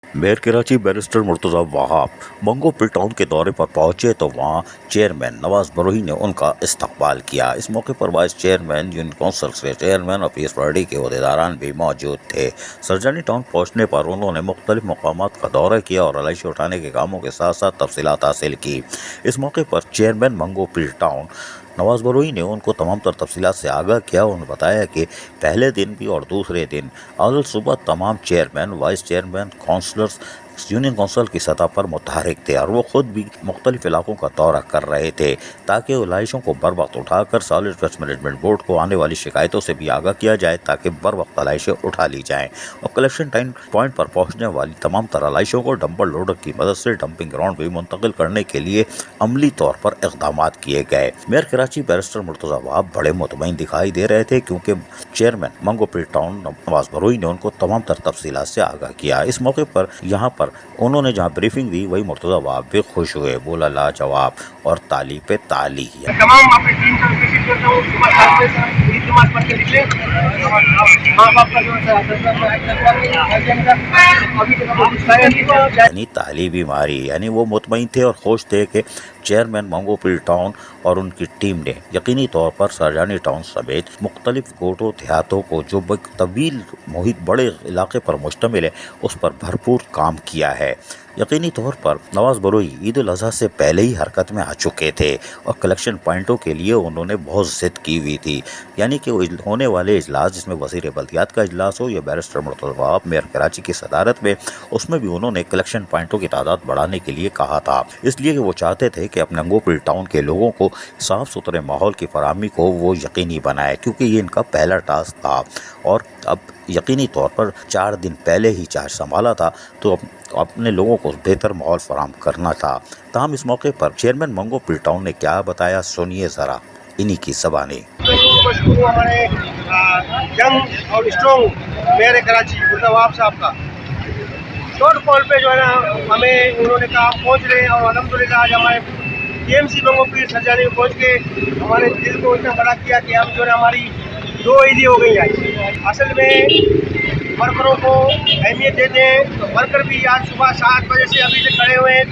Mayor Karachi barrister Murtaza Wahab मंगोपल town के दौरे पर पहुंचे तो वहां चेयरमैन नवाज बरोही ने उनका इस्तकबाल किया। इस मौके पर वाइस चेयरमैन यूनियन काउंसिल के चेयरमैन और पीस पार्टी के अहदेदारान भी मौजूद थे। सरजानी टाउन पहुंचने पर उन्होंने मुख्तलिफ मकामात का दौरा किया और रहायशी उठाने के कामों के साथ साथ तफसीलात हासिल की। इस मौके पर चेयरमैन मंगोपल टाउन नवाज बरोही ने उनको तमाम तर तफसीलात से आगाह किया। उन्होंने बताया कि पहले दिन भी और दूसरे दिन आज सुबह तमाम chairman, vice chairman, councillors union council की सतह पर मुतहरिक थे और वो खुद भी मुख्तलिफ इलाकों का दौरा कर रहे थे ताकि लाइशों को बर वक्त उठाकर सॉलिड वेस्ट मैनेजमेंट बोर्ड को आने वाली शिकायतों से भी आगाह किया जाए ताकि बर वक्त लाइशें उठा ली जाएं और कलेक्शन टाइम पॉइंट पर पहुंचने वाली तमाम तरह लाइशों को डंपर लोडर की मदद से डंपिंग ग्राउंड में मुंतकिल करने के लिए अमली तौर पर इकदाम किए गए। मेयर कराची बैरिस्टर मुर्तज़ा वहाब बड़े मुतमईन दिखाई दे रहे थे क्योंकि चेयरमैन मंगोपल टाउन नवाज बरोही ने उनको तमाम तर तफसीलात से आगाह किया। इस मौके पर यहाँ पर उन्होंने जहाँ ब्रीफिंग दी वही मुर्तज़ा वहाब भी खुश हुए, बोला लाजवाब और ताली पे ताली। तमाम अपनी टीम का विजिट करता हूँ सुबह 7 बजे ईद नमाज पढ़ के निकले। माँ बाप का जो अभी तक यानी ताली भी मारी, यानी वो मुतमईन थे और खुश थे कि चेयरमैन मंगोपल टाउन और उनकी टीम ने यकीनी तौर पर सरजानी टाउन समेत मुख्तलिफ गोटों देहातों को जो तवील मुहित बड़े इलाके पर मुश्तमिल है उस पर भरपूर काम किया है। यकीनी तौर पर नवाज बरोही ईद उल अज़हा से पहले ही हरकत में आ चुके थे और कलेक्शन पॉइंटों के लिए उन्होंने बहुत जिद की हुई थी। यानी कि होने वाले इजलास जिसमें वज़ीर बल्दियात का इजलास हो या बैरिस्टर मुर्तज़ा वहाब मेयर कराची की सदारत में, उसमें भी उन्होंने कलेक्शन पॉइंटों की तादाद बढ़ाने के लिए कहा था, इसलिए कि वो चाहते थे कि अपने मंगोपल टाउन के लोगों को साफ़ सुथरे माहौल की फराहमी को वो यकीनी बनाए क्योंकि ये इनका पहला टास्क था और अब यकीनी तौर पर 4 दिन पहले ही चार्ज संभाला था तो अपने लोगों को बेहतर माहौल फराहम करना था। ताहम इस मौके पर चेयरमैन मंगोपल टाउन ने क्या बताया, सुनिए ज़रा इन्हीं की ज़बानी। हमारे यंग और स्ट्रॉन्ग मेयर कराची मुर्तज़ा वहाब साहब का शॉर्ट कॉल पे जो है ना हमें उन्होंने कहा पहुँच रहे और अल्हम्दुलिल्लाह आज हमारे TMC मंगोपल सरजानी में पहुँच के हमारे दिल को इतना बड़ा किया कि हम जो है हमारी 2 ईदी हो गई आज। असल में वर्करों को अहमियत देते हैं तो वर्कर भी आज सुबह 7 बजे से अभी तक खड़े हुए हैं,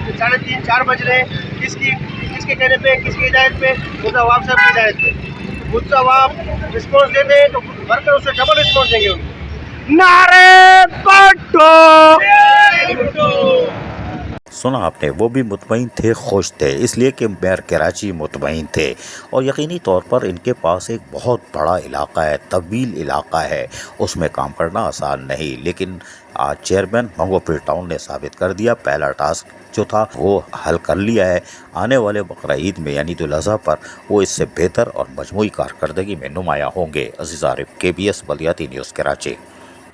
3:30-4 बज रहे हैं। किसके कहने पे, किसकी हिदायत पे? मुर्तज़ा वहाब साहब की हिदायत पे। मुर्तज़ा वहाब रिस्पॉन्स देते हैं तो वर्कर उससे डबल रिस्पॉन्स देंगे उनको। नारे सुना आपने, वो भी मुतमईन थे, खुश थे, इसलिए कि मेयर कराची मुतमईन थे और यकीनी तौर पर इनके पास एक बहुत बड़ा इलाका है, तवील इलाका है, उसमें काम करना आसान नहीं। लेकिन आज चेयरमैन मंगोपल टाउन ने साबित कर दिया, पहला टास्क जो था वो हल कर लिया है। आने वाले बकरा ईद में यानी ईद उल अज़हा पर वो इससे बेहतर और मजमूई कारकर्दगी में नुमाया होंगे। अज़ीज़ आरिफ, KBS बल्दियाती न्यूज़ कराची।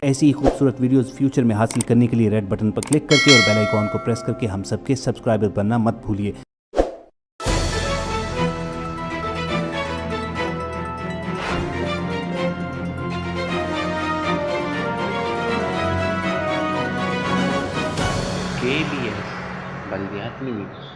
ऐसी ही खूबसूरत वीडियोस फ्यूचर में हासिल करने के लिए रेड बटन पर क्लिक करके और बेल आइकॉन को प्रेस करके हम सबके सब्सक्राइबर बनना मत भूलिए। KBS बल्दियाती न्यूज़।